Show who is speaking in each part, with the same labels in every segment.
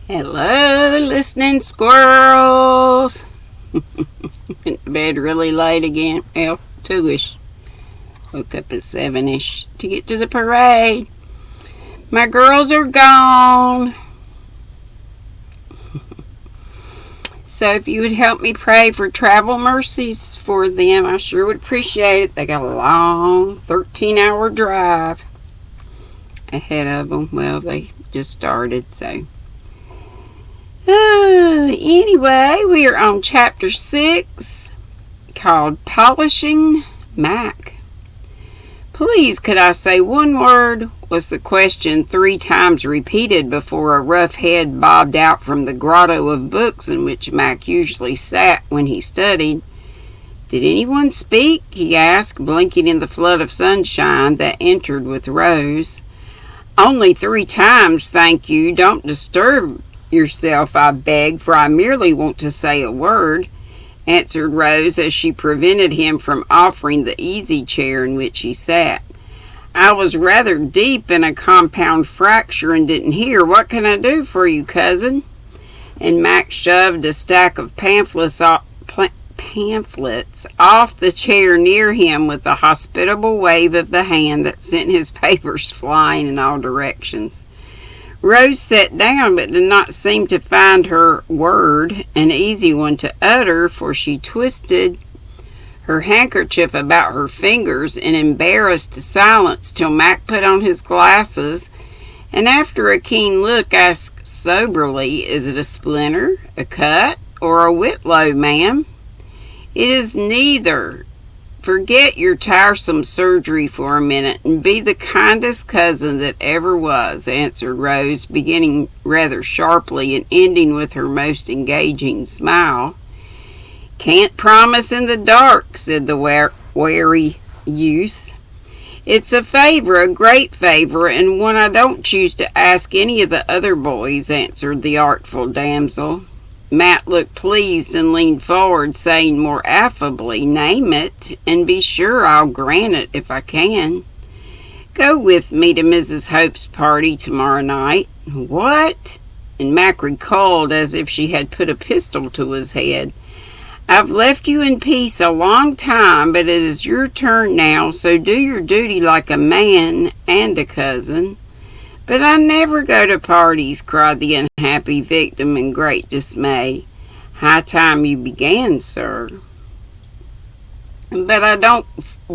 Speaker 1: Hello, listening squirrels. Went to bed really late again. Well, 2-ish. Woke up at 7-ish to get to the parade. My girls are gone. So if you would help me pray for travel mercies for them, I sure would appreciate it. They got a long 13-hour drive ahead of them. Well, they just started, so. Anyway, we are on chapter 6 called Polishing Mac. Please, could I say one word? Was the question 3 times repeated before a rough head bobbed out from the grotto of books in which Mac usually sat when he studied. Did anyone speak? He asked, blinking in the flood of sunshine that entered with Rose. Only 3 times, thank you. Don't disturb yourself, I beg, for I merely want to say a word, answered Rose as she prevented him from offering the easy chair in which he sat. I was rather deep in a compound fracture and didn't hear. What can I do for you, cousin? And Mac shoved a stack of pamphlets off the chair near him with a hospitable wave of the hand that sent his papers flying in all directions. Rose sat down, but did not seem to find her word an easy one to utter, for she twisted her handkerchief about her fingers in embarrassed silence till Mac put on his glasses, and after a keen look asked soberly, "Is it a splinter, a cut, or a whitlow, ma'am?" "It is neither. Forget your tiresome surgery for a minute and be the kindest cousin that ever was," answered Rose, beginning rather sharply and ending with her most engaging smile. "Can't promise in the dark," said the wary youth. "It's a favor, a great favor, and one I don't choose to ask any of the other boys," answered the artful damsel. Matt looked pleased and leaned forward, saying more affably, "Name it, and be sure I'll grant it if I can." "Go with me to Mrs. Hope's party tomorrow night." "What?" And Mac recoiled as if she had put a pistol to his head. "I've left you in peace a long time, but it is your turn now, so do your duty like a man and a cousin." "But I never go to parties," cried the unhappy victim in great dismay. "High time you began, sir." "But I don't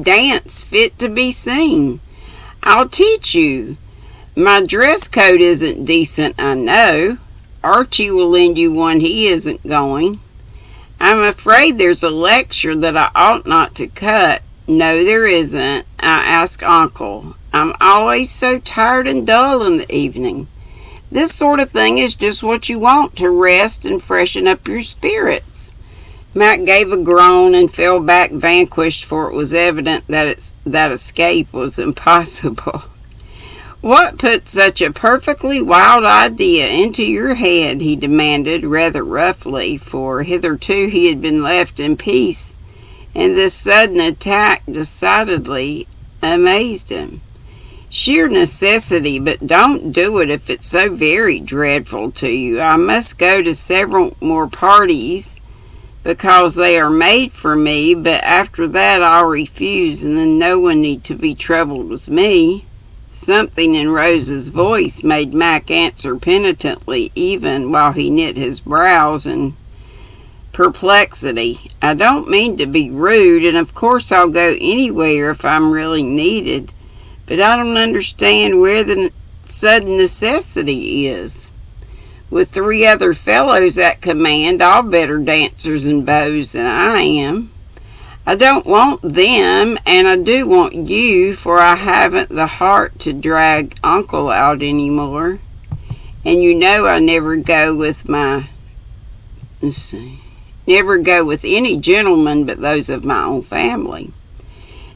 Speaker 1: dance fit to be seen." "I'll teach you. My dress coat isn't decent, I know. Archie will lend you one he isn't going." "I'm afraid there's a lecture that I ought not to cut." "No, there isn't. I ask Uncle. I'm always so tired and dull in the evening. This sort of thing is just what you want to rest and freshen up your spirits." Mac gave a groan and fell back vanquished, for it was evident that escape was impossible. "What put such a perfectly wild idea into your head?" he demanded rather roughly, for hitherto he had been left in peace, and this sudden attack decidedly amazed him. "Sheer necessity, but don't do it if it's so very dreadful to you. I must go to several more parties because they are made for me, but after that I'll refuse, and then no one need to be troubled with me." Something in Rose's voice made Mac answer penitently, even while he knit his brows in perplexity. "I don't mean to be rude, and of course I'll go anywhere if I'm really needed, but I don't understand where the sudden necessity is. With 3 other fellows at command, all better dancers and beaux than I am. I don't want them, and I do want you, for I haven't the heart to drag Uncle out any more. And you know I never go with any gentlemen but those of my own family.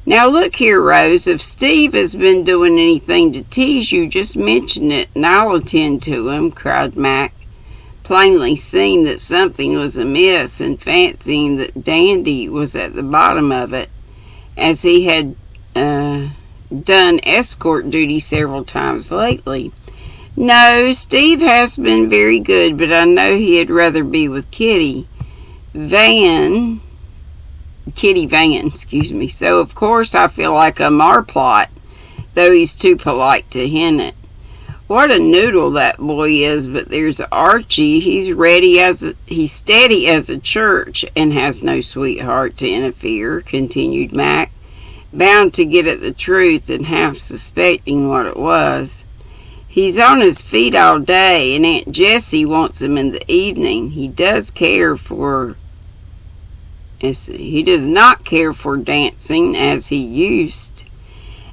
Speaker 1: Now look here, Rose, if Steve has been doing anything to tease you, just mention it and I'll attend to him," cried Mac, plainly seeing that something was amiss and fancying that Dandy was at the bottom of it, as he had done escort duty several times lately. No, Steve has been very good, but I know he'd rather be with Kitty Van, excuse me. So, of course, I feel like a marplot, though he's too polite to hint it. What a noodle that boy is, but there's Archie. He's steady as a church and has no sweetheart to interfere, continued Mac, bound to get at the truth and half suspecting what it was. He's on his feet all day, and Aunt Jessie wants him in the evening. He does not care for dancing as he used.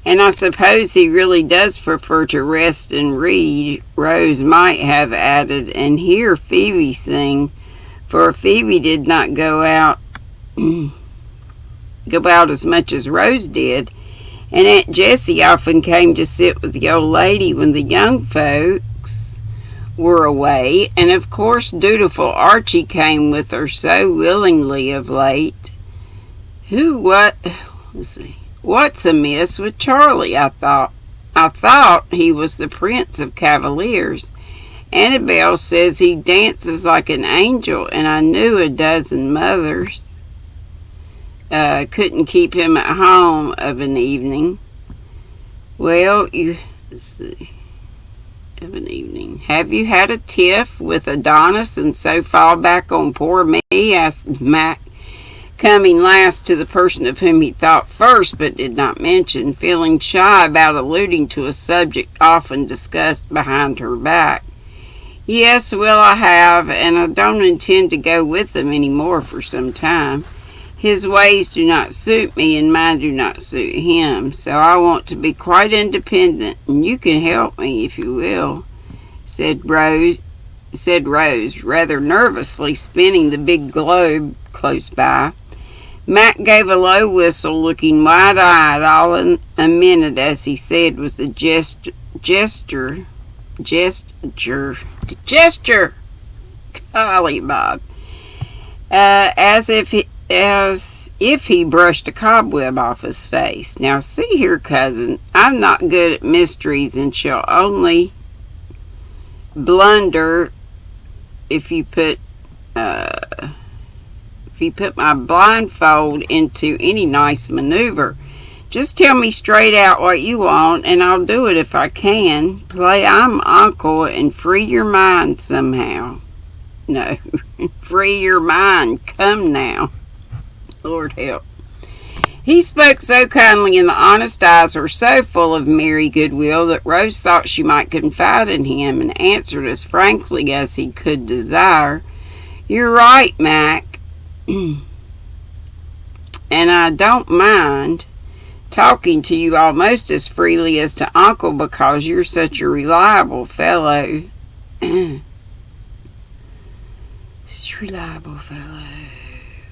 Speaker 1: And I suppose he really does prefer to rest and read, Rose might have added, and hear Phoebe sing, for Phoebe did not go out as much as Rose did, and Aunt Jessie often came to sit with the old lady when the young folks were away, and of course dutiful Archie came with her so willingly of late. What's amiss with Charlie? I thought he was the Prince of Cavaliers. Annabelle says he dances like an angel, and I knew a dozen mothers couldn't keep him at home of an evening. Well, of an evening. Have you had a tiff with Adonis and so fall back on poor me? Asked Mac, coming last to the person of whom he thought first but did not mention, feeling shy about alluding to a subject often discussed behind her back. Yes, well, I have, and I don't intend to go with them any more for some time. His ways do not suit me, and mine do not suit him, so I want to be quite independent, and you can help me if you will, said Rose, rather nervously spinning the big globe close by. Mac gave a low whistle, looking wide-eyed all in a minute as he said with a gesture, golly, Bob, as if he brushed a cobweb off his face. Now, see here, cousin, I'm not good at mysteries and shall only blunder if you put my blindfold into any nice maneuver. Just tell me straight out what you want, and I'll do it if I can. Play I'm uncle and free your mind somehow. No, free your mind. Come now. Lord help. He spoke so kindly, and the honest eyes were so full of merry goodwill that Rose thought she might confide in him, and answered as frankly as he could desire. You're right, Mac. And I don't mind talking to you almost as freely as to Uncle, because you're such a reliable fellow. Such a reliable fellow.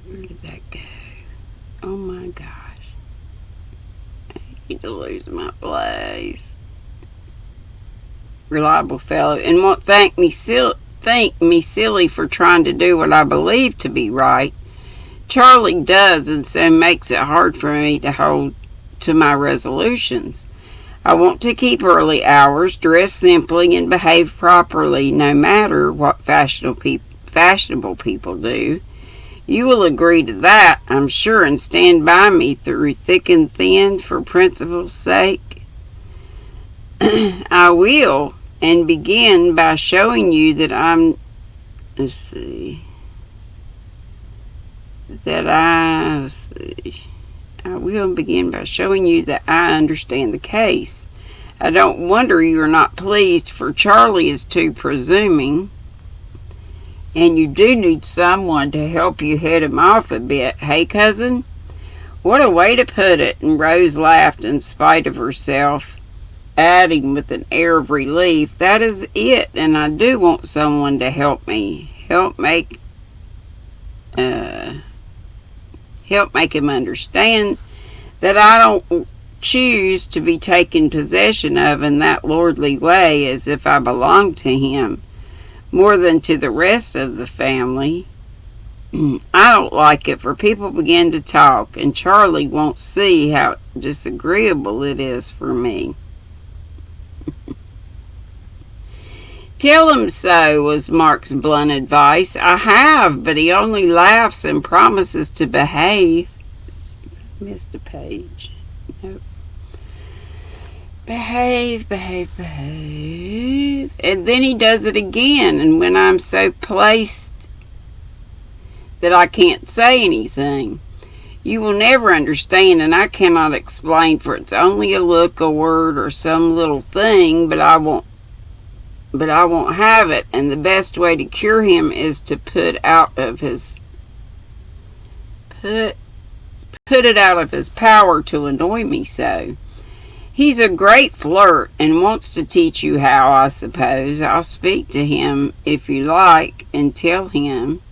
Speaker 1: Where did that go? Oh my gosh. I need to lose my place. Reliable fellow. And won't think me silly for trying to do what I believe to be right. Charlie does, and so makes it hard for me to hold to my resolutions. I want to keep early hours, dress simply, and behave properly, no matter what fashionable people do. You will agree to that, I'm sure, and stand by me through thick and thin for principle's sake. I will, and begin by showing you that I will begin by showing you that I understand the case. I don't wonder you are not pleased, for Charlie is too presuming, and you do need someone to help you head him off a bit, hey, cousin? What a way to put it, and Rose laughed in spite of herself, adding with an air of relief, that is it, and I do want someone to help me, help make him understand that I don't choose to be taken possession of in that lordly way as if I belonged to him more than to the rest of the family. I don't like it, for people begin to talk, and Charlie won't see how disagreeable it is for me. Tell him so, was Mark's blunt advice. I have, but he only laughs and promises to behave. Missed a page. Nope. Behave. And then he does it again, and when I'm so placed that I can't say anything. You will never understand, and I cannot explain, for it's only a look, a word, or some little thing, but I won't have it, and the best way to cure him is to put it out of his power to annoy me so. He's a great flirt and wants to teach you how, I suppose. I'll speak to him if you like and tell him.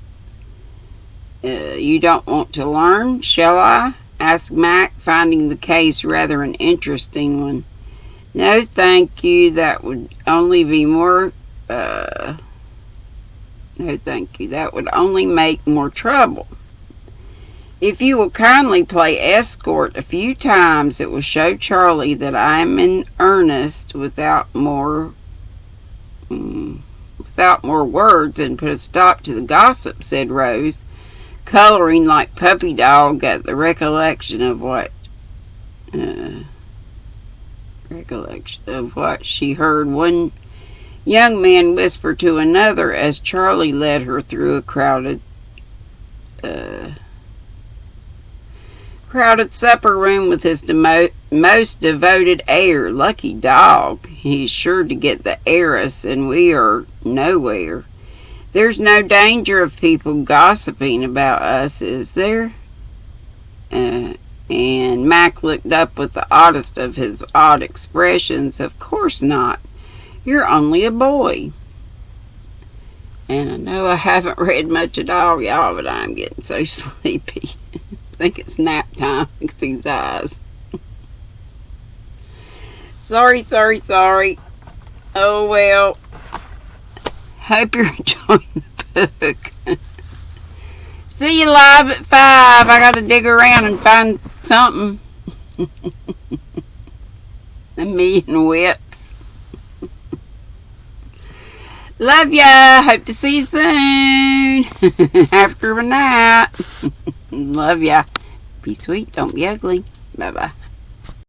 Speaker 1: You don't want to learn, shall I? Asked Mac, finding the case rather an interesting one. No, thank you. That would only be more. No, thank you. That would only make more trouble. If you will kindly play escort a few times, it will show Charlie that I am in earnest without more words, and put a stop to the gossip, said Rose, coloring like puppy dog at the recollection of what she heard one young man whisper to another as Charlie led her through a crowded supper room with his most devoted air. Lucky dog. He's sure to get the heiress, and we are nowhere. There's no danger of people gossiping about us, is there? And Mac looked up with the oddest of his odd expressions. Of course not. You're only a boy. And I know I haven't read much at all, y'all, but I'm getting so sleepy. I think it's nap time. Look at these eyes. Sorry. Oh, well. Hope you're enjoying the book. See you live at 5. I got to dig around and find something. A million whips. Love ya. Hope to see you soon. After a night. Love ya. Be sweet. Don't be ugly. Bye-bye.